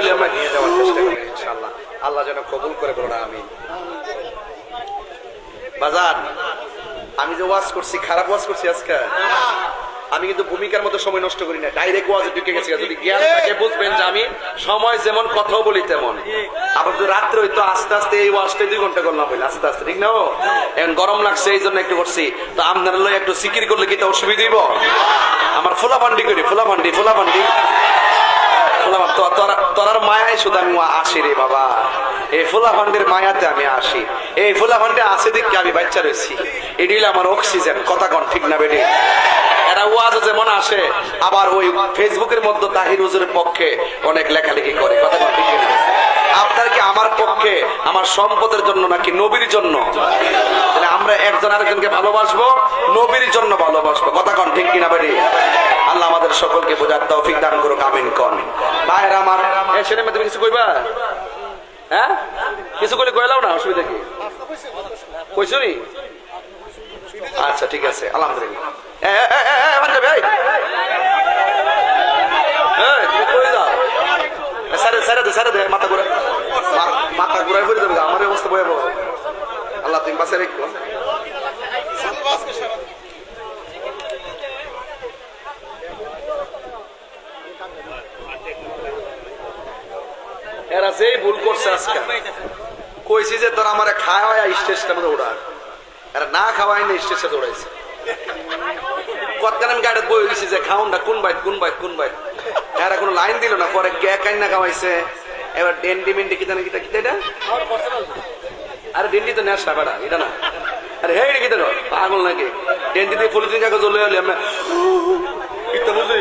হলে আমরা নিয়ে যাওয়ার চেষ্টা করি ইনশাআল্লাহ। আল্লাহ যেন কবুল করে বলুন আমিন। বাজার আমি যে ওয়াজ করছি, খারাপ ওয়াজ করছি আজকে? আমি কিন্তু ভূমিকার মতো সময় নষ্ট করি না, ডাইরেক্ট ওয়াজে ঢুকে গেছি। যদি জ্ঞান থাকে বুঝবেন যে আমি সময় যেমন কথাও বলি তেমন। আবার তো রাত্রে হয়তো আস্তে আস্তে এই ওয়াজটা 2 ঘন্টা করলাম বলে আস্তে আস্তে, ঠিক না? এখন গরম লাগছে এই জন্য একটু করছি। তো আপনার লয় একটু সিকির করলে কি তা অসুবিধা হইব? আমার ফোলাভান্ডি করি, ফোলাভান্ডি তোরার মায়ায় শুধু আমি আসি রে বাবা। এই ফোলাভান্ডের মায়াতে আমি আসি। এই ফোলাভান্ডে আসে দেখে আমি বাচ্চা রয়েছি। এটি হলো আমার অক্সিজেন। কথা কন ঠিক না বেটি? এরা ওয়াজ যেমন আসে, আবার ওই ফেসবুকের মধ্যে তাহির হুজুরের পক্ষে অনেক লেখালেখি করে। কথা কন ঠিক না? আপনার কি আমার পক্ষে আমার সম্পদের জন্য নাকি নবীর জন্য? তাহলে আমরা একজন আরেকজনকে ভালোবাসবো, নবীর জন্য ভালোবাসবো। কথা কন ঠিক কিনা বেটি? আল্লাহ আমাদের সকলকে বোঝার তৌফিক দান করুক, আমিন কন। ভাইরা আমার, এই ছেলে মেয়ে তুমি কিছু কইবা? হ্যাঁ, কিছু করে কইলাও না, অসুবিধা কি? কইছো নি? আচ্ছা ঠিক আছে, আলহামদুলিল্লাহ। মাথা ঘুরাই ফিরে যাবে, আমার অবস্থা ভয়াবহ। আল্লাহ তুমি বাঁচে রেখো। এরা যেই ভুল করছে আজকে, কইছি যে তোর আমার খাওয়াই স্টেজটা মধ্যে ওড়া, এরা না খাওয়াই না স্টেজে দৌড়াইছে। কতক্ষণ আমি গাড়ি বই গেছি যে খাউন না, কোন বাইট। এরা কোনো লাইন দিল না, পরে কে কাইনা খাওয়াইছে। এবার ডেন্ডি মেন্ডি কিতা না কিতা এটা, আরে ডেন্ডি তো নেশা বেড়া, এটা না। আরে হে কিতা পাগল নাকি? ডেন্ডি দিয়ে পলিথিন কাগজ জ্বলে আমরা বুঝলি